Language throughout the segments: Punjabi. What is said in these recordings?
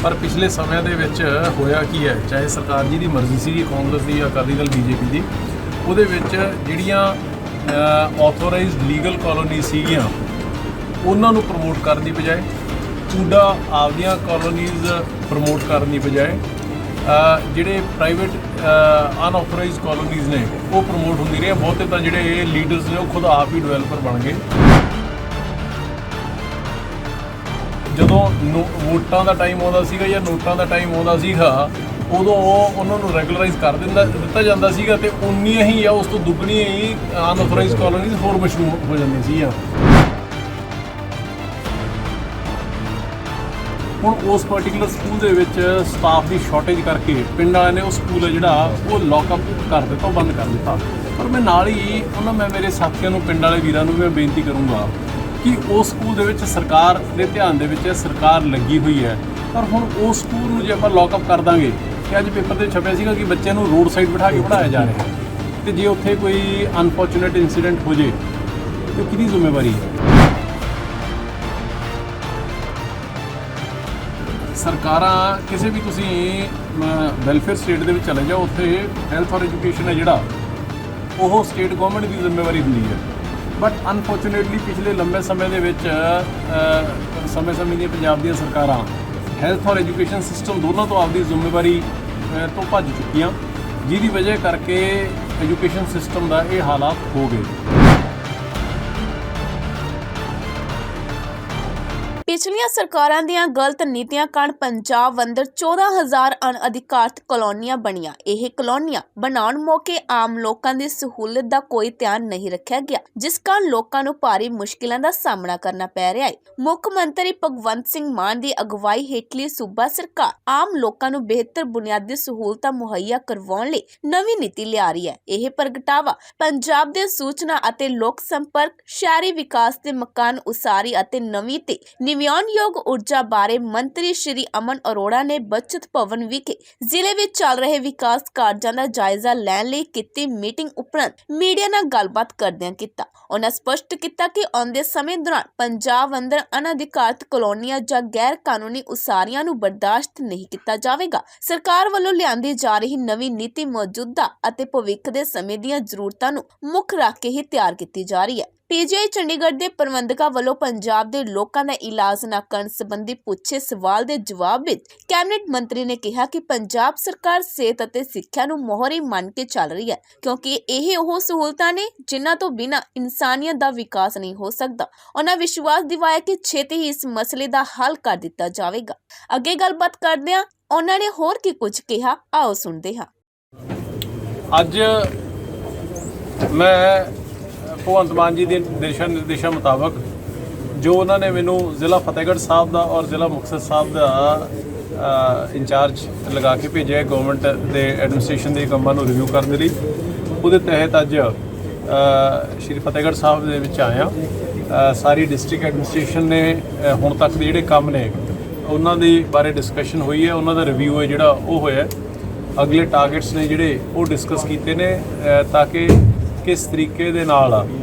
पर पिछले समय ਦੇ ਵਿੱਚ ਹੋਇਆ ਕੀ ਹੈ, ਚਾਹੇ ਸਰਕਾਰ ਜੀ ਦੀ ਮਰਜ਼ੀ ਸੀ ਕਾਂਗਰਸ ਦੀ ਜਾਂ ਅਕਾਲੀ ਦਲ ਬੀਜੇਪੀ ਦੀ, ਉਹਦੇ ਵਿੱਚ ਜਿਹੜੀਆਂ ਆਥੋਰਾਈਜ਼ਡ ਲੀਗਲ ਕਾਲੋਨੀ ਸੀਗੀਆਂ ਉਹਨਾਂ ਨੂੰ ਪ੍ਰਮੋਟ ਕਰਨ ਦੀ ਬਜਾਏ ਪੂਡਾ ਆਪਦੀਆਂ ਕਾਲੋਨੀਜ਼ ਪ੍ਰਮੋਟ ਕਰਨ ਦੀ ਬਜਾਏ ਜਿਹੜੇ ਪ੍ਰਾਈਵੇਟ ਅਨਆਥੋਰਾਈਜ਼ਡ ਕਾਲੋਨੀਜ਼ ਨੇ ਉਹ ਪ੍ਰਮੋਟ ਹੁੰਦੀ ਰਹੀਆਂ। ਬਹੁਤੇ ਤਾਂ ਜਿਹੜੇ ਲੀਡਰਸ ਨੇ ਉਹ ਖੁਦ ਆਪ ਹੀ ਡਿਵੈਲਪਰ ਬਣ ਗਏ। ਜਦੋਂ ਵੋਟਾਂ ਦਾ ਟਾਈਮ ਆਉਂਦਾ ਸੀਗਾ ਜਾਂ ਨੋਟਾਂ ਦਾ ਟਾਈਮ ਆਉਂਦਾ ਸੀਗਾ ਉਦੋਂ ਉਹਨਾਂ ਨੂੰ ਰੈਗੂਲਰਾਈਜ਼ ਕਰ ਦਿੱਤਾ ਜਾਂਦਾ ਸੀਗਾ ਤੇ ਉਨੀਆਂ ਹੀ ਜਾਂ ਉਸ ਤੋਂ ਦੁੱਗਣੀਆਂ ਹੀ ਅਨਆਥੋਰਾਈਜ਼ਡ ਕਾਲੋਨੀਜ਼ ਹੋਰ ਮਸ਼ਹੂਰ ਹੋ ਜਾਂਦੀਆਂ ਸੀਗੀਆਂ। ਹੁਣ ਉਸ ਪਾਰਟੀਕੂਲਰ ਸਕੂਲ ਦੇ ਵਿੱਚ ਸਟਾਫ ਦੀ ਸ਼ਾਰਟੇਜ ਕਰਕੇ ਪਿੰਡ ਵਾਲਿਆਂ ਨੇ ਉਹ ਸਕੂਲ ਹੈ ਜਿਹੜਾ ਉਹ ਲੌਕਅਪ ਕਰ ਦਿੱਤਾ, ਉਹ ਬੰਦ ਕਰ ਦਿੱਤਾ। ਪਰ ਮੈਂ ਨਾਲ ਹੀ ਮੈਂ ਮੇਰੇ ਸਾਥੀਆਂ ਨੂੰ, ਪਿੰਡ ਵਾਲੇ ਵੀਰਾਂ ਨੂੰ ਵੀ ਮੈਂ ਬੇਨਤੀ ਕਰੂੰਗਾ ਕਿ ਉਸ ਸਕੂਲ ਦੇ ਵਿੱਚ ਸਰਕਾਰ ਦੇ ਧਿਆਨ ਦੇ ਵਿੱਚ ਸਰਕਾਰ ਲੱਗੀ ਹੋਈ ਹੈ, ਪਰ ਹੁਣ ਉਸ ਸਕੂਲ ਨੂੰ ਜੇ ਆਪਾਂ ਲੌਕਅਪ ਕਰ ਦਾਂਗੇ ਕਿ ਅੱਜ ਪੇਪਰ 'ਤੇ ਛਪਿਆ ਸੀਗਾ ਕਿ ਬੱਚਿਆਂ ਨੂੰ ਰੋਡ ਸਾਈਡ ਬਿਠਾ ਕੇ ਪੜ੍ਹਾਇਆ ਜਾ ਰਿਹਾ ਅਤੇ ਜੇ ਉੱਥੇ ਕੋਈ ਅਨਫੋਰਚੂਨੇਟ ਇੰਸੀਡੈਂਟ ਹੋ ਜੇ ਤਾਂ ਕਿਹਦੀ ਜ਼ਿੰਮੇਵਾਰੀ ਹੈ? ਸਰਕਾਰਾਂ ਕਿਸੇ ਵੀ ਤੁਸੀਂ ਵੈਲਫੇਅਰ ਸਟੇਟ ਦੇ ਵਿੱਚ ਚਲੇ ਜਾਓ, ਉੱਥੇ ਹੈਲਥ ਔਰ ਐਜੂਕੇਸ਼ਨ ਹੈ ਜਿਹੜਾ ਉਹ ਸਟੇਟ ਗੌਰਮੈਂਟ ਦੀ ਜ਼ਿੰਮੇਵਾਰੀ ਹੁੰਦੀ ਹੈ। ਬਟ ਅਨਫੋਰਚੂਨੇਟਲੀ ਪਿਛਲੇ ਲੰਬੇ ਸਮੇਂ ਦੇ ਵਿੱਚ ਸਮੇਂ ਦੀਆਂ ਪੰਜਾਬ ਦੀਆਂ ਸਰਕਾਰਾਂ ਹੈਲਥ ਔਰ ਐਜੂਕੇਸ਼ਨ ਸਿਸਟਮ ਦੋਨਾਂ ਤੋਂ ਆਪਦੀ ਜ਼ਿੰਮੇਵਾਰੀ ਤੋਂ ਭੱਜ ਚੁੱਕੀਆਂ, ਜਿਹਦੀ ਵਜ੍ਹਾ ਕਰਕੇ ਐਜੂਕੇਸ਼ਨ ਸਿਸਟਮ ਦਾ ਇਹ ਹਾਲਾਤ ਹੋ ਗਏ। ਪਿਛਲੀਆਂ ਸਰਕਾਰਾਂ ਦੀਆਂ ਗਲਤ ਨੀਤੀਆਂ ਕਾਰਨ ਪੰਜਾਬ ਅੰਦਰ 14,000 ਅਣਅਧਿਕਾਰਤ ਕਲੋਨੀਆਂ ਬਣੀਆਂ। ਇਹ ਕਲੋਨੀਆਂ ਬਣਾਉਣ ਮੌਕੇ ਆਮ ਲੋਕਾਂ ਦੀ ਸਹੂਲਤ ਦਾ ਕੋਈ ਧਿਆਨ ਨਹੀਂ ਰੱਖਿਆ ਗਿਆ, ਜਿਸ ਕਾਰਨ ਲੋਕਾਂ ਨੂੰ ਭਾਰੀ ਮੁਸ਼ਕਿਲਾਂ ਦਾ ਸਾਹਮਣਾ ਕਰਨਾ ਪੈ ਰਿਹਾ ਹੈ। ਮੁੱਖ ਮੰਤਰੀ ਭਗਵੰਤ ਸਿੰਘ ਮਾਨ ਦੀ ਅਗਵਾਈ ਹੇਠਲੀ ਸੂਬਾ ਸਰਕਾਰ ਆਮ ਲੋਕਾਂ ਨੂੰ ਬਿਹਤਰ ਬੁਨਿਆਦੀ ਸਹੂਲਤਾਂ ਮੁਹੱਈਆ ਕਰਵਾਉਣ ਲਈ ਨਵੀਂ ਨੀਤੀ ਲਿਆ ਰਹੀ ਹੈ। ਇਹ ਪ੍ਰਗਟਾਵਾ ਪੰਜਾਬ ਦੇ ਸੂਚਨਾ ਅਤੇ ਲੋਕ ਸੰਪਰਕ, ਸ਼ਹਿਰੀ ਵਿਕਾਸ ਤੇ ਮਕਾਨ ਉਸਾਰੀ ਅਤੇ ਨਵੀਂ ਤੇ ਨਿਵਿਆਣਯੋਗ ਊਰਜਾ ਬਾਰੇ ਮੰਤਰੀ ਸ਼੍ਰੀ ਅਮਨ ਅਰੋੜਾ ਨੇ ਬਚਤ ਭਵਨ ਵਿਖੇ ਜ਼ਿਲ੍ਹੇ ਵਿੱਚ ਚੱਲ ਰਹੇ ਵਿਕਾਸ ਕਾਰਜਾਂ ਦਾ ਜਾਇਜ਼ਾ ਲੈਣ ਲਈ ਕੀਤੀ ਮੀਟਿੰਗ ਉਪਰੰਤ ਮੀਡੀਆ ਨਾਲ ਗੱਲਬਾਤ ਕਰਦਿਆਂ ਕੀਤਾ। ਉਹਨਾਂ ਸਪਸ਼ਟ ਕੀਤਾ ਕਿ ਆਉਂਦੇ ਸਮੇਂ ਦੌਰਾਨ ਪੰਜਾਬ ਅੰਦਰ ਅਣਅਧਿਕਾਰਤ ਕਲੋਨੀਆਂ ਜਾਂ ਗੈਰ ਕਾਨੂੰਨੀ ਉਸਾਰੀਆਂ ਨੂੰ ਬਰਦਾਸ਼ਤ ਨਹੀਂ ਕੀਤਾ ਜਾਵੇਗਾ। ਸਰਕਾਰ ਵੱਲੋਂ ਲਿਆਂਦੀ ਜਾ ਰਹੀ ਨਵੀਂ ਨੀਤੀ ਮੌਜੂਦਾ ਅਤੇ ਭਵਿੱਖ ਦੇ ਸਮੇਂ ਦੀਆਂ ਜ਼ਰੂਰਤਾਂ ਨੂੰ ਮੁੱਖ ਰੱਖ ਕੇ ਹੀ ਤਿਆਰ ਕੀਤੀ ਜਾ ਰਹੀ ਹੈ। ਪੀਜੀਆਈ ਚੰਡੀਗੜ੍ਹ ਦੇ ਪ੍ਰਬੰਧਕਾਂ ਵੱਲੋਂ ਪੰਜਾਬ ਦੇ ਲੋਕਾਂ ਦਾ ਇਲਾਜ ਨਾ ਕਰਨ ਸੰਬੰਧੀ ਪੁੱਛੇ ਸਵਾਲ ਦੇ ਜਵਾਬ ਵਿੱਚ ਕੈਬਨਿਟ ਮੰਤਰੀ ਨੇ ਕਿਹਾ ਕਿ ਪੰਜਾਬ ਸਰਕਾਰ ਸਿਹਤ ਅਤੇ ਸਿੱਖਿਆ ਨੂੰ ਮੋਹਰੀ ਮੰਨ ਕੇ ਚੱਲ ਰਹੀ ਹੈ, ਕਿਉਂਕਿ ਇਹ ਉਹ ਸਹੂਲਤਾਂ ਨੇ ਜਿਨ੍ਹਾਂ ਤੋਂ ਬਿਨਾਂ ਇਨਸਾਨੀਅਤ ਦਾ ਵਿਕਾਸ ਨਹੀਂ ਹੋ ਸਕਦਾ। ਉਹਨਾਂ ਵਿਸ਼ਵਾਸ ਦਿਵਾਇਆ ਕਿ ਛੇਤੀ ਹੀ ਇਸ ਮਸਲੇ ਦਾ ਹੱਲ ਕਰ ਦਿੱਤਾ ਜਾਵੇਗਾ। ਅੱਗੇ ਗੱਲਬਾਤ ਕਰਦਿਆਂ ਉਹਨਾਂ ਨੇ ਹੋਰ ਕੀ ਕੁਝ ਕਿਹਾ, ਆਓ ਸੁਣਦੇ ਹਾਂ। ਅੱਜ ਮੈਂ ਭਗਵੰਤ ਮਾਨ ਜੀ ਦੇ ਨਿਰਦੇਸ਼ਾਂ ਮੁਤਾਬਕ ਜੋ ਉਹਨਾਂ ਨੇ ਮੈਨੂੰ ਜ਼ਿਲ੍ਹਾ ਫਤਿਹਗੜ੍ਹ ਸਾਹਿਬ ਦਾ ਔਰ ਜ਼ਿਲ੍ਹਾ ਮੁਕਤਸਰ ਸਾਹਿਬ ਦਾ ਇੰਚਾਰਜ ਲਗਾ ਕੇ ਭੇਜਿਆ ਗਵਰਨਮੈਂਟ ਦੇ ਐਡਮਿਨਿਸਟ੍ਰੇਸ਼ਨ ਦੇ ਕੰਮਾਂ ਨੂੰ ਰਿਵਿਊ ਕਰਨ ਦੇ ਲਈ, ਉਹਦੇ ਤਹਿਤ ਅੱਜ ਸ਼੍ਰੀ ਫਤਿਹਗੜ੍ਹ ਸਾਹਿਬ ਦੇ ਵਿੱਚ ਆਇਆ। ਸਾਰੀ ਡਿਸਟ੍ਰਿਕਟ ਐਡਮਿਨਿਸਟ੍ਰੇਸ਼ਨ ਨੇ ਹੁਣ ਤੱਕ ਦੇ ਜਿਹੜੇ ਕੰਮ ਨੇ ਉਹਨਾਂ ਦੇ ਬਾਰੇ ਡਿਸਕਸ਼ਨ ਹੋਈ ਹੈ, ਉਹਨਾਂ ਦਾ ਰਿਵਿਊ ਹੈ ਜਿਹੜਾ ਉਹ ਹੋਇਆ। ਅਗਲੇ ਟਾਰਗੇਟਸ ਨੇ ਜਿਹੜੇ ਉਹ ਡਿਸਕਸ ਕੀਤੇ ਨੇ ਤਾਂ ਕਿ ਕਿਸ ਤਰੀਕੇ ਦੇ ਨਾਲ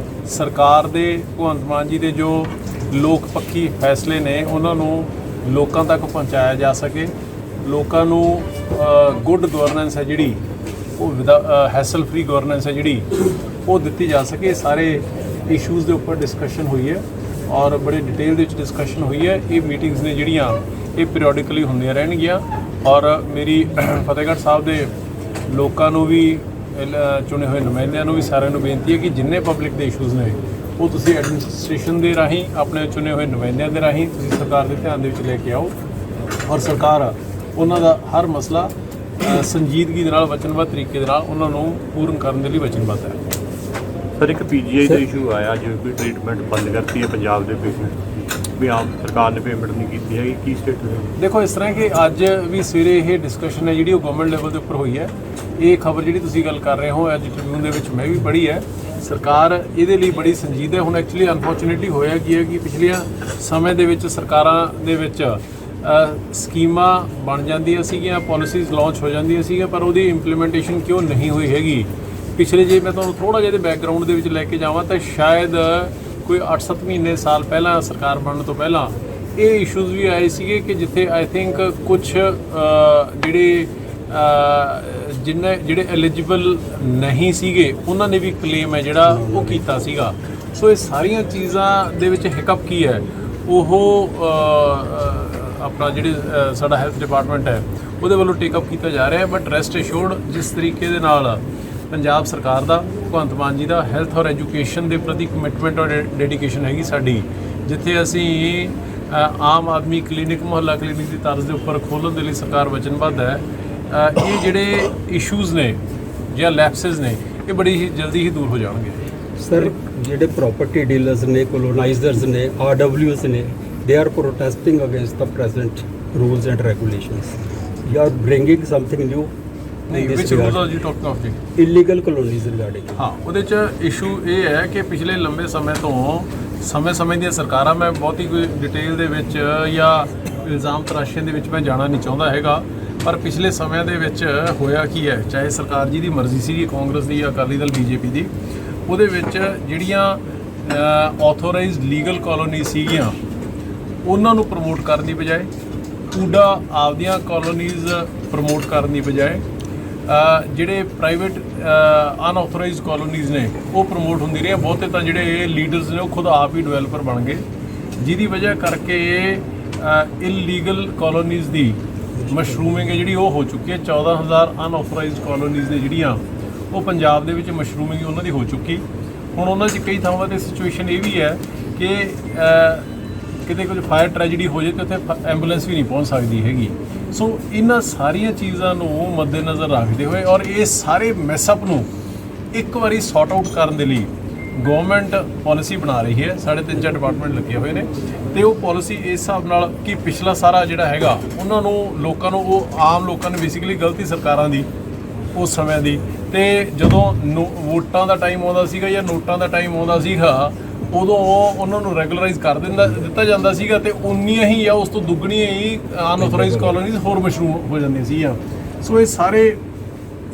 ਸਰਕਾਰ ਦੇ ਭਗਵੰਤ ਮਾਨ ਜੀ ਦੇ ਜੋ ਲੋਕ ਪੱਖੀ ਫੈਸਲੇ ਨੇ ਉਹਨਾਂ ਨੂੰ ਲੋਕਾਂ ਤੱਕ ਪਹੁੰਚਾਇਆ ਜਾ ਸਕੇ। ਲੋਕਾਂ ਨੂੰ ਗੁੱਡ ਗਵਰਨੈਂਸ ਹੈ ਜਿਹੜੀ ਉਹ ਹੈਸਲ ਫ੍ਰੀ ਗਵਰਨੈਂਸ ਹੈ ਜਿਹੜੀ ਉਹ ਦਿੱਤੀ ਜਾ ਸਕੇ। ਸਾਰੇ ਇਸ਼ੂਜ਼ ਦੇ ਉੱਪਰ ਡਿਸਕਸ਼ਨ ਹੋਈ ਹੈ ਔਰ ਬੜੇ ਡਿਟੇਲ ਦੇ ਵਿੱਚ ਡਿਸਕਸ਼ਨ ਹੋਈ ਹੈ। ਇਹ ਮੀਟਿੰਗਸ ਨੇ ਜਿਹੜੀਆਂ ਇਹ ਪੀਰੀਓਡਿਕਲੀ ਹੁੰਦੀਆਂ ਰਹਿਣਗੀਆਂ ਔਰ ਮੇਰੀ ਫਤਿਹਗੜ੍ਹ ਸਾਹਿਬ ਦੇ ਲੋਕਾਂ ਨੂੰ ਵੀ, ਚੁਣੇ ਹੋਏ ਨੁਮਾਇੰਦਿਆਂ ਨੂੰ ਵੀ, ਸਾਰਿਆਂ ਨੂੰ ਬੇਨਤੀ ਹੈ ਕਿ ਜਿੰਨੇ ਪਬਲਿਕ ਦੇ ਇਸ਼ੂਜ਼ ਨੇ ਉਹ ਤੁਸੀਂ ਐਡਮਿਨਿਸਟ੍ਰੇਸ਼ਨ ਦੇ ਰਾਹੀਂ, ਆਪਣੇ ਚੁਣੇ ਹੋਏ ਨੁਮਾਇੰਦਿਆਂ ਦੇ ਰਾਹੀਂ ਤੁਸੀਂ ਸਰਕਾਰ ਦੇ ਧਿਆਨ ਦੇ ਵਿੱਚ ਲੈ ਕੇ ਆਓ ਔਰ ਸਰਕਾਰ ਉਹਨਾਂ ਦਾ ਹਰ ਮਸਲਾ ਸੰਜੀਦਗੀ ਦੇ ਨਾਲ, ਵਚਨਬੱਧ ਤਰੀਕੇ ਦੇ ਨਾਲ ਉਹਨਾਂ ਨੂੰ ਪੂਰਨ ਕਰਨ ਦੇ ਲਈ ਵਚਨਬੱਧ ਹੈ। ਸਰ, ਇੱਕ ਪੀਜੀਆਈ ਦਾ ਇਸ਼ੂ ਆਇਆ ਜਿਵੇਂ ਕੋਈ ਟ੍ਰੀਟਮੈਂਟ ਬੰਦ ਕਰਤੀ ਹੈ ਪੰਜਾਬ ਦੇ ਪੇਸ਼ੈਂਟ ਵੀ ਆਮ ਸਰਕਾਰ ਨੇ ਪੇਮੈਂਟ ਨਹੀਂ ਕੀਤੀ ਹੈਗੀ, ਕੀ ਸਟੇਟਮੈਂਟ? ਦੇਖੋ, ਇਸ ਤਰ੍ਹਾਂ ਕਿ ਅੱਜ ਵੀ ਸਵੇਰੇ ਇਹ ਡਿਸਕਸ਼ਨ ਹੈ ਜਿਹੜੀ ਉਹ ਗਵਰਨਮੈਂਟ ਲੈਵਲ ਦੇ ਉੱਪਰ ਹੋਈ ਹੈ। ਇਹ ਖਬਰ ਜਿਹੜੀ ਤੁਸੀਂ ਗੱਲ ਕਰ ਰਹੇ ਹੋ ਅੱਜ ਟ੍ਰਿਬਿਊਨ ਦੇ ਵਿੱਚ ਮੈਂ ਵੀ ਪੜ੍ਹੀ ਹੈ। ਸਰਕਾਰ ਇਹਦੇ ਲਈ ਬੜੀ ਸੰਜੀਦਾ ਹੈ। ਹੁਣ ਐਕਚੁਅਲੀ ਅਨਫੋਰਚੂਨੇਟਲੀ ਹੋਇਆ ਕੀ ਹੈ ਕਿ ਪਿਛਲੀਆਂ ਸਮੇਂ ਦੇ ਵਿੱਚ ਸਰਕਾਰਾਂ ਦੇ ਵਿੱਚ ਸਕੀਮਾਂ ਬਣ ਜਾਂਦੀਆਂ ਸੀਗੀਆਂ, ਪਾਲਿਸੀਜ਼ ਲਾਂਚ ਹੋ ਜਾਂਦੀਆਂ ਸੀਗੀਆਂ, ਪਰ ਉਹਦੀ ਇੰਪਲੀਮੈਂਟੇਸ਼ਨ ਕਿਉਂ ਨਹੀਂ ਹੋਈ ਹੈਗੀ। ਪਿਛਲੇ ਜੇ ਮੈਂ ਤੁਹਾਨੂੰ ਥੋੜ੍ਹਾ ਜਿਹਾ ਇਹਦੇ ਬੈਕਗਰਾਊਂਡ ਦੇ ਵਿੱਚ ਲੈ ਕੇ ਜਾਵਾਂ ਤਾਂ ਸ਼ਾਇਦ ਕੋਈ 8-7 ਮਹੀਨੇ ਸਾਲ ਪਹਿਲਾਂ ਸਰਕਾਰ ਬਣਨ ਤੋਂ ਪਹਿਲਾਂ ਇਹ ਇਸ਼ੂਜ਼ ਵੀ ਆਏ ਸੀਗੇ ਕਿ ਜਿੱਥੇ ਆਈ ਥਿੰਕ ਕੁਝ ਜਿਹੜੇ ਐਲੀਜੀਬਲ ਨਹੀਂ ਸੀਗੇ ਉਹਨਾਂ ਨੇ ਵੀ ਕਲੇਮ ਹੈ ਜਿਹੜਾ ਉਹ ਕੀਤਾ ਸੀਗਾ। ਸੋ ਇਹ ਸਾਰੀਆਂ ਚੀਜ਼ਾਂ ਦੇ ਵਿੱਚ ਹਿਕਅਪ ਕੀ ਹੈ, ਉਹ ਆਪਣਾ ਜਿਹੜੇ ਸਾਡਾ ਹੈਲਥ ਡਿਪਾਰਟਮੈਂਟ ਹੈ ਉਹਦੇ ਵੱਲੋਂ ਟੇਕਅਪ ਕੀਤਾ ਜਾ ਰਿਹਾ ਹੈ। ਬਟ ਰੈਸਟ ਅਸ਼ੋਰਡ ਜਿਸ ਤਰੀਕੇ ਦੇ ਨਾਲ ਪੰਜਾਬ ਸਰਕਾਰ ਦਾ, ਭਗਵੰਤ ਮਾਨ ਜੀ ਦਾ ਹੈਲਥ ਔਰ ਐਜੂਕੇਸ਼ਨ ਦੇ ਪ੍ਰਤੀ ਕਮਿਟਮੈਂਟ ਔਰ ਡੈਡੀਕੇਸ਼ਨ ਹੈਗੀ ਸਾਡੀ, ਜਿੱਥੇ ਅਸੀਂ ਆਮ ਆਦਮੀ ਕਲੀਨਿਕ, ਮੁਹੱਲਾ ਕਲੀਨਿਕ ਦੀ ਤਰਜ਼ ਦੇ ਉੱਪਰ ਖੋਲ੍ਹਣ ਦੇ ਲਈ ਸਰਕਾਰ ਵਚਨਬੱਧ ਹੈ। ਇਹ ਜਿਹੜੇ ਇਸ਼ੂਜ਼ ਨੇ ਜਾਂ ਲੈਪਸਿਸ ਨੇ ਇਹ ਬੜੀ ਹੀ ਜਲਦੀ ਹੀ ਦੂਰ ਹੋ ਜਾਣਗੇ। ਸਰ, ਜਿਹੜੇ ਪ੍ਰਾਪਰਟੀ ਡੀਲਰਸ ਨੇ, ਕੋਲੋਨਾਈਜ਼ਰਸ ਨੇ, RWs ਨੇ, they are protesting against the present rules and regulations. You are bringing something new. ਨਹੀਂ, which rules are you talking of? Illegal colonies regarding. ਹਾਂ, ਉਹਦੇ 'ਚ ਇਸ਼ੂ ਇਹ ਹੈ ਕਿ ਪਿਛਲੇ ਲੰਬੇ ਸਮੇਂ ਤੋਂ ਸਮੇਂ ਦੀਆਂ ਸਰਕਾਰਾਂ, ਮੈਂ ਬਹੁਤੀ ਕੋਈ ਡਿਟੇਲ ਦੇ ਵਿੱਚ ਜਾਂ ਇਲਜ਼ਾਮ ਤਰਾਸ਼ੀਆਂ ਦੇ ਵਿੱਚ ਮੈਂ ਜਾਣਾ ਨਹੀਂ ਚਾਹੁੰਦਾ ਹੈਗਾ, ਪਰ ਪਿਛਲੇ ਸਮਿਆਂ ਦੇ ਵਿੱਚ ਹੋਇਆ ਕੀ ਹੈ, ਚਾਹੇ ਸਰਕਾਰ ਜੀ ਦੀ ਮਰਜ਼ੀ ਸੀ, ਕਾਂਗਰਸ ਦੀ ਜਾਂ ਅਕਾਲੀ ਦਲ BJP ਦੀ, ਉਹਦੇ ਵਿੱਚ ਜਿਹੜੀਆਂ ਆਥੋਰਾਈਜ਼ਡ ਲੀਗਲ ਕਾਲੋਨੀ ਸੀਗੀਆਂ ਉਹਨਾਂ ਨੂੰ ਪ੍ਰਮੋਟ ਕਰਨ ਦੀ ਬਜਾਏ, ਪੂਡਾ ਆਪਦੀਆਂ ਕਾਲੋਨੀਜ਼ ਪ੍ਰਮੋਟ ਕਰਨ ਦੀ ਬਜਾਏ, ਜਿਹੜੇ ਪ੍ਰਾਈਵੇਟ ਅਨਆਥੋਰਾਈਜ਼ਡ ਕਾਲੋਨੀਜ਼ ਨੇ ਉਹ ਪ੍ਰਮੋਟ ਹੁੰਦੀ ਰਹੀ। ਬਹੁਤੇ ਤਾਂ ਜਿਹੜੇ ਲੀਡਰਸ ਨੇ ਉਹ ਖੁਦ ਆਪ ਹੀ ਡਿਵੈਲਪਰ ਬਣ ਗਏ, ਜਿਹਦੀ ਵਜ੍ਹਾ ਕਰਕੇ ਇਲੀਗਲ ਕਾਲੋਨੀਜ਼ ਦੀ ਮਸ਼ਰੂਮਿੰਗ ਹੈ ਜਿਹੜੀ ਉਹ ਹੋ ਚੁੱਕੀ ਹੈ। 14,000 ਅਨਆਥੋਰਾਈਜ਼ਡ ਕਾਲੋਨੀਜ਼ ਨੇ ਜਿਹੜੀਆਂ ਉਹ ਪੰਜਾਬ ਦੇ ਵਿੱਚ ਮਸ਼ਰੂਮਿੰਗ ਉਹਨਾਂ ਦੀ ਹੋ ਚੁੱਕੀ। ਹੁਣ ਉਹਨਾਂ 'ਚ ਕਈ ਥਾਵਾਂ 'ਤੇ ਸਿਚੁਏਸ਼ਨ ਇਹ ਵੀ ਹੈ ਕਿ ਕਿਤੇ ਕੁਝ ਫਾਇਰ ਟ੍ਰੈਜਡੀ ਹੋ ਜਾਏ ਤਾਂ ਉੱਥੇ ਐਂਬੂਲੈਂਸ ਵੀ ਨਹੀਂ ਪਹੁੰਚ ਸਕਦੀ ਹੈਗੀ। ਸੋ ਇਹਨਾਂ ਸਾਰੀਆਂ ਚੀਜ਼ਾਂ ਨੂੰ ਮੱਦੇਨਜ਼ਰ ਰੱਖਦੇ ਹੋਏ ਔਰ ਇਹ ਸਾਰੇ ਮੈਸਅਪ ਨੂੰ ਇੱਕ ਵਾਰੀ ਸੌਟ ਆਊਟ ਕਰਨ ਦੇ ਲਈ ਗਵਰਨਮੈਂਟ ਪਾਲਿਸੀ ਬਣਾ ਰਹੀ ਹੈ। ਸਾਡੇ 3-4 ਡਿਪਾਰਟਮੈਂਟ ਲੱਗੇ ਹੋਏ ਨੇ ਤੇ ਉਹ ਪਾਲਿਸੀ ਇਸ ਹਿਸਾਬ ਨਾਲ ਕਿ ਪਿਛਲਾ ਸਾਰਾ ਜਿਹੜਾ ਹੈਗਾ ਉਹਨਾਂ ਨੂੰ ਲੋਕਾਂ ਨੂੰ, ਉਹ ਆਮ ਲੋਕਾਂ ਨੇ ਬੇਸਿਕਲੀ ਗਲਤੀ ਸਰਕਾਰਾਂ ਦੀ ਉਸ ਸਮੇਂ ਦੀ, ਤੇ ਜਦੋਂ ਵੋਟਾਂ ਦਾ ਟਾਈਮ ਆਉਂਦਾ ਸੀਗਾ ਜਾਂ ਨੋਟਾਂ ਦਾ ਟਾਈਮ ਆਉਂਦਾ ਸੀਗਾ ਉਦੋਂ ਉਹਨਾਂ ਨੂੰ ਰੈਗੂਲਰਾਈਜ਼ ਕਰ ਦਿੱਤਾ ਜਾਂਦਾ ਸੀਗਾ ਤੇ ਉਨੀਆਂ ਹੀ ਜਾਂ ਉਸ ਤੋਂ ਦੁੱਗਣੀਆਂ ਹੀ ਅਨਆਥੋਰਾਈਜ਼ਡ ਕਾਲੋਨੀਜ਼ ਹੋਰ ਮਸ਼ਰੂਮ ਹੋ ਜਾਂਦੀਆਂ ਸੀਗੀਆਂ। ਸੋ ਇਹ ਸਾਰੇ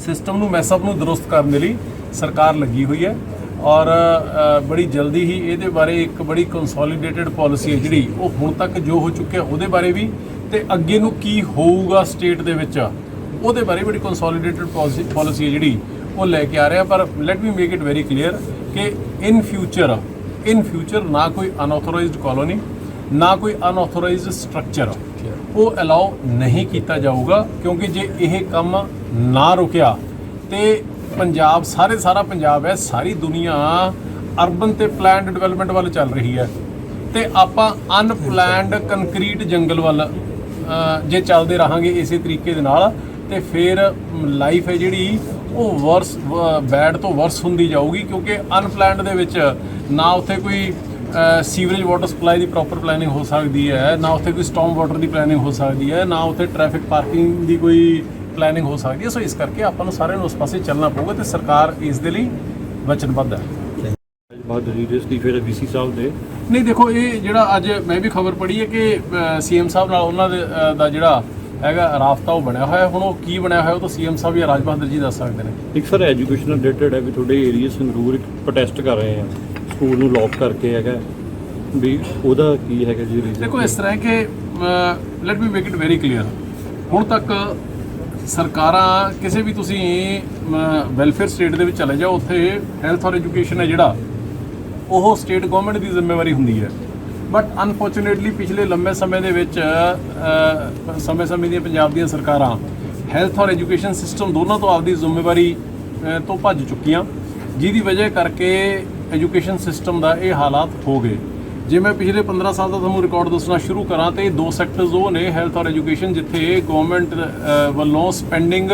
ਸਿਸਟਮ ਨੂੰ, ਮੈਸਅਪ ਨੂੰ ਦਰੁਸਤ ਕਰਨ ਦੇ ਲਈ ਸਰਕਾਰ ਲੱਗੀ ਹੋਈ ਹੈ ਔਰ ਬੜੀ ਜਲਦੀ ਹੀ ਇਹਦੇ ਬਾਰੇ ਇੱਕ ਬੜੀ ਕੰਸੋਲੀਡੇਟਡ ਪਾਲਿਸੀ ਹੈ ਜਿਹੜੀ ਉਹ ਹੁਣ ਤੱਕ ਜੋ ਹੋ ਚੁੱਕਿਆ ਉਹਦੇ ਬਾਰੇ ਵੀ, ਤੇ ਅੱਗੇ ਨੂੰ ਕੀ ਹੋਊਗਾ ਸਟੇਟ ਦੇ ਵਿੱਚ ਉਹਦੇ ਬਾਰੇ ਬੜੀ ਕੰਸੋਲੀਡੇਟਡ ਪਾਲਿਸੀ ਹੈ ਜਿਹੜੀ ਉਹ ਲੈ ਕੇ ਆ ਰਿਹਾ। ਪਰ let me make it very clear ਕਿ ਇਨ ਫਿਊਚਰ ਨਾ ਕੋਈ ਅਨਆਥੋਰਾਈਜ਼ਡ ਕਾਲੋਨੀ, ਨਾ ਕੋਈ ਅਨਆਥੋਰਾਈਜ਼ਡ ਸਟਰਕਚਰ ਉਹ ਅਲਾਉ ਨਹੀਂ ਕੀਤਾ ਜਾਊਗਾ, ਕਿਉਂਕਿ ਜੇ ਇਹ ਕੰਮ ਨਾ ਰੁਕਿਆ ਤੇ ਪੰਜਾਬ, ਸਾਰਾ ਪੰਜਾਬ ਹੈ, ਸਾਰੀ ਦੁਨੀਆ ਅਰਬਨ ਤੇ ਪਲਾਨਡ ਡਿਵੈਲਪਮੈਂਟ ਵੱਲ ਚੱਲ ਰਹੀ ਹੈ ਤੇ ਆਪਾਂ ਅਨਪਲਾਨਡ ਕੰਕਰੀਟ ਜੰਗਲ ਵੱਲ ਜੇ ਚੱਲਦੇ ਰਹਾਂਗੇ ਇਸੇ ਤਰੀਕੇ ਦੇ ਨਾਲ ਤੇ ਫਿਰ ਲਾਈਫ ਹੈ ਜਿਹੜੀ ਉਹ ਬੈਡ ਤੋਂ ਵਰਸ ਹੁੰਦੀ ਜਾਊਗੀ, ਕਿਉਂਕਿ ਅਨਪਲਾਨਡ ਦੇ ਵਿੱਚ ਨਾ ਉੱਥੇ ਕੋਈ ਸੀਵਰੇਜ ਵਾਟਰ ਸਪਲਾਈ ਦੀ ਪ੍ਰੋਪਰ ਪਲੈਨਿੰਗ ਹੋ ਸਕਦੀ ਹੈ, ਨਾ ਉੱਥੇ ਕੋਈ ਸਟਾਰਮ ਵਾਟਰ ਦੀ ਪਲੈਨਿੰਗ ਹੋ ਸਕਦੀ ਹੈ, ਨਾ ਉੱਥੇ ਟ੍ਰੈਫਿਕ ਪਾਰਕਿੰਗ ਦੀ ਕੋਈ ਪਲੈਨਿੰਗ ਹੋ ਸਕਦੀ ਹੈ। ਸੋ ਇਸ ਕਰਕੇ ਆਪਾਂ ਨੂੰ ਸਾਰਿਆਂ ਨੂੰ ਉਸ ਪਾਸੇ ਚੱਲਣਾ ਪਊਗਾ ਤੇ ਸਰਕਾਰ ਇਸ ਦੇ ਲਈ ਵਚਨਬੱਧ ਹੈ। ਬਾਅਦ ਸੀਰੀਅਸਲੀ ਫਿਰ VC ਸਾਹਿਬ ਦੇ ਨਹੀਂ, ਦੇਖੋ ਇਹ ਜਿਹੜਾ ਅੱਜ ਮੈਂ ਵੀ ਖਬਰ ਪੜ੍ਹੀ ਹੈ ਕਿ CM ਸਾਹਿਬ ਨਾਲ ਉਹਨਾਂ ਦਾ ਜਿਹੜਾ ਹੈਗਾ ਰਾਬਤਾ ਉਹ ਬਣਿਆ ਹੋਇਆ। ਹੁਣ ਉਹ ਕੀ ਬਣਿਆ ਹੋਇਆ ਉਹ ਤਾਂ CM ਸਾਹਿਬ ਜਾਂ ਰਾਜ ਬਹਾਦਰ ਜੀ ਦੱਸ ਸਕਦੇ ਨੇ। ਇੱਕ ਸਰ ਐਜੂਕੇਸ਼ਨ ਰਿਲੇਟਡ ਹੈ ਵੀ ਤੁਹਾਡੇ ਏਰੀਆ ਸੰਗਰੂਰ ਪ੍ਰੋਟੈਸਟ ਕਰ ਰਹੇ ਆ, ਸਕੂਲ ਨੂੰ ਲੌਕ ਕਰਕੇ ਹੈਗਾ, ਵੀ ਉਹਦਾ ਕੀ ਹੈਗਾ ਜੀ ਰੀਜ਼ਨ? ਦੇਖੋ ਇਸ ਤਰ੍ਹਾਂ ਹੈ ਕਿ let me make it very clear, ਹੁਣ ਤੱਕ ਸਰਕਾਰਾਂ ਕਿਸੇ ਵੀ ਤੁਸੀਂ ਵੈਲਫੇਅਰ ਸਟੇਟ ਦੇ ਵਿੱਚ ਚਲੇ ਜਾਓ, ਉੱਥੇ ਹੈਲਥ ਔਰ ਐਜੂਕੇਸ਼ਨ ਹੈ ਜਿਹੜਾ ਉਹ ਸਟੇਟ ਗਵਰਨਮੈਂਟ ਦੀ ਜ਼ਿੰਮੇਵਾਰੀ ਹੁੰਦੀ ਹੈ। ਬਟ ਅਨਫੋਰਚੂਨੇਟਲੀ ਪਿਛਲੇ ਲੰਬੇ ਸਮੇਂ ਦੇ ਵਿੱਚ ਸਮੇਂ ਦੀਆਂ ਪੰਜਾਬ ਦੀਆਂ ਸਰਕਾਰਾਂ ਹੈਲਥ ਔਰ ਐਜੂਕੇਸ਼ਨ ਸਿਸਟਮ ਦੋਨਾਂ ਤੋਂ ਆਪਦੀ ਜ਼ਿੰਮੇਵਾਰੀ ਤੋਂ ਭੱਜ ਚੁੱਕੀਆਂ, ਜਿਹਦੀ ਵਜ੍ਹਾ ਕਰਕੇ ਐਜੂਕੇਸ਼ਨ ਸਿਸਟਮ ਦਾ ਇਹ ਹਾਲਾਤ ਹੋ ਗਏ। ਜੇ ਮੈਂ ਪਿਛਲੇ 15 ਸਾਲ ਦਾ ਤੁਹਾਨੂੰ ਰਿਕਾਰਡ ਦੱਸਣਾ ਸ਼ੁਰੂ ਕਰਾਂ ਤੇ 2 ਸੈਕਟਰਸ ਉਹ ਨੇ, ਹੈਲਥ ਔਰ ਐਜੂਕੇਸ਼ਨ, ਜਿੱਥੇ ਗਵਰਨਮੈਂਟ ਵੱਲੋਂ ਸਪੈਂਡਿੰਗ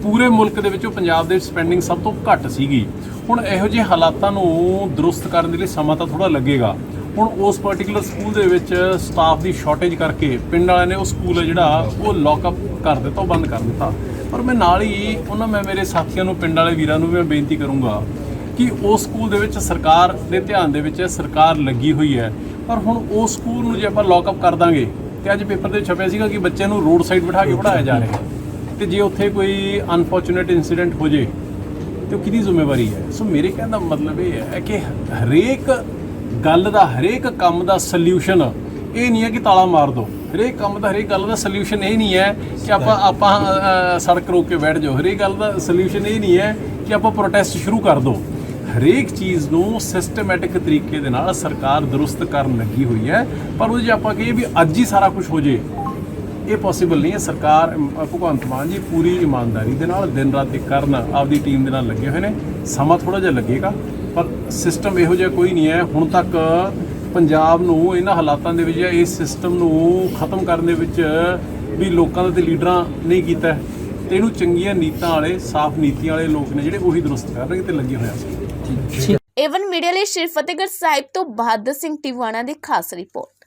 ਪੂਰੇ ਮੁਲਕ ਦੇ ਵਿੱਚੋਂ ਪੰਜਾਬ ਦੇ ਸਪੈਂਡਿੰਗ ਸਭ ਤੋਂ ਘੱਟ ਸੀਗੀ। ਹੁਣ ਇਹੋ ਜਿਹੇ ਹਾਲਾਤਾਂ ਨੂੰ ਦਰੁਸਤ ਕਰਨ ਦੇ ਲਈ ਸਮਾਂ ਤਾਂ ਥੋੜ੍ਹਾ ਲੱਗੇਗਾ। ਹੁਣ ਉਸ ਪਾਰਟਿਕੂਲਰ ਸਕੂਲ ਦੇ ਵਿੱਚ ਸਟਾਫ ਦੀ ਸ਼ਾਰਟੇਜ ਕਰਕੇ ਪਿੰਡ ਵਾਲਿਆਂ ਨੇ ਉਹ ਸਕੂਲ ਹੈ ਜਿਹੜਾ ਉਹ ਲੌਕਅਪ ਕਰ ਦਿੱਤਾ, ਉਹ ਬੰਦ ਕਰ ਦਿੱਤਾ। ਪਰ ਮੈਂ ਨਾਲ ਹੀ ਮੈਂ ਮੇਰੇ ਸਾਥੀਆਂ ਨੂੰ, ਪਿੰਡ ਵਾਲੇ ਵੀਰਾਂ ਨੂੰ ਵੀ ਮੈਂ ਬੇਨਤੀ ਕਰੂੰਗਾ ਕਿ ਉਸ ਸਕੂਲ ਦੇ ਵਿੱਚ ਸਰਕਾਰ ਦੇ ਧਿਆਨ ਦੇ ਵਿੱਚ ਸਰਕਾਰ ਲੱਗੀ ਹੋਈ ਹੈ, ਪਰ ਹੁਣ ਉਸ ਸਕੂਲ ਨੂੰ ਜੇ ਆਪਾਂ ਲੌਕਅਪ ਕਰ ਦਾਂਗੇ ਤੇ ਅੱਜ ਪੇਪਰ ਦੇ ਛਪਿਆ ਸੀਗਾ ਕਿ ਬੱਚਿਆਂ ਨੂੰ ਰੋਡ ਸਾਈਡ ਬਿਠਾ ਕੇ ਪੜ੍ਹਾਇਆ ਜਾ ਰਿਹਾ, ਤੇ ਜੇ ਉੱਥੇ ਕੋਈ ਅਨਫੋਰਚੂਨੇਟ ਇਨਸੀਡੈਂਟ ਹੋ ਜੇ ਤੇ ਉਹ ਕਿਹਦੀ ਜ਼ਿੰਮੇਵਾਰੀ ਹੈ? ਸੋ ਮੇਰੇ ਕਹਿਣ ਦਾ ਮਤਲਬ ਇਹ ਹੈ ਕਿ ਹਰੇਕ ਗੱਲ ਦਾ, ਹਰੇਕ ਕੰਮ ਦਾ ਸਲਿਊਸ਼ਨ ਇਹ ਨਹੀਂ ਹੈ ਕਿ ਤਾਲਾ ਮਾਰ ਦਿਓ। ਹਰੇਕ ਕੰਮ ਦਾ, ਹਰੇਕ ਗੱਲ ਦਾ ਸੋਲੂਸ਼ਨ ਇਹ ਨਹੀਂ ਹੈ ਕਿ ਆਪਾਂ ਸੜਕ ਰੋਕ ਕੇ ਬੈਠ ਜਾਓ। ਹਰੇਕ ਗੱਲ ਦਾ ਸੋਲੂਸ਼ਨ ਇਹ ਨਹੀਂ ਹੈ ਕਿ ਆਪਾਂ ਪ੍ਰੋਟੈਸਟ ਸ਼ੁਰੂ ਕਰ ਦਿਓ। ਹਰੇਕ ਚੀਜ਼ ਨੂੰ ਸਿਸਟਮੈਟਿਕ ਤਰੀਕੇ ਦੇ ਨਾਲ ਸਰਕਾਰ ਦਰੁਸਤ ਕਰਨ ਲੱਗੀ ਹੋਈ ਹੈ, ਪਰ ਉਹ ਜੇ ਆਪਾਂ ਕਹੀਏ ਵੀ ਅੱਜ ਹੀ ਸਾਰਾ ਕੁਝ ਹੋ ਜੇ, ਇਹ ਪੋਸੀਬਲ ਨਹੀਂ ਹੈ। ਸਰਕਾਰ, ਭਗਵੰਤ ਮਾਨ ਜੀ ਪੂਰੀ ਇਮਾਨਦਾਰੀ ਦੇ ਨਾਲ ਦਿਨ ਰਾਤ ਇੱਕ ਕਰਨ ਆਪਦੀ ਟੀਮ ਦੇ ਨਾਲ ਲੱਗੇ ਹੋਏ ਨੇ। ਸਮਾਂ ਥੋੜਾ ਜਿਹਾ ਲੱਗੇਗਾ, ਪਰ ਸਿਸਟਮ ਇਹੋ ਜਿਹਾ ਕੋਈ ਨਹੀਂ ਹੈ ਹੁਣ ਤੱਕ ਪੰਜਾਬ ਨੂੰ ਇਹਨਾਂ ਹਾਲਾਤਾਂ ਦੇ ਵਿੱਚ ਜਾਂ ਇਸ ਸਿਸਟਮ ਨੂੰ ਖਤਮ ਕਰਨ ਦੇ ਵਿੱਚ ਵੀ ਲੋਕਾਂ ਦਾ ਤੇ ਲੀਡਰਾਂ ਨਹੀਂ ਕੀਤਾ। ਤੇ ਇਹਨੂੰ ਚੰਗੀਆਂ ਨੀਤਾਂ ਵਾਲੇ, ਸਾਫ਼ ਨੀਤੀਆਂ ਵਾਲੇ ਲੋਕ ਨੇ ਜਿਹੜੇ ਉਹੀ ਦਰੁਸਤ ਕਰਨਗੇ ਤੇ ਲੱਗੇ ਹੋਇਆ ਸੀ। ਏਵਨ ਮੀਡੀਆ ਲਈ ਸ਼੍ਰੀ ਫਤਿਹਗੜ੍ਹ ਸਾਹਿਬ ਤੋਂ ਬਹਾਦਰ ਸਿੰਘ ਟਿਵਾਣਾ ਦੀ ਖਾਸ ਰਿਪੋਰਟ।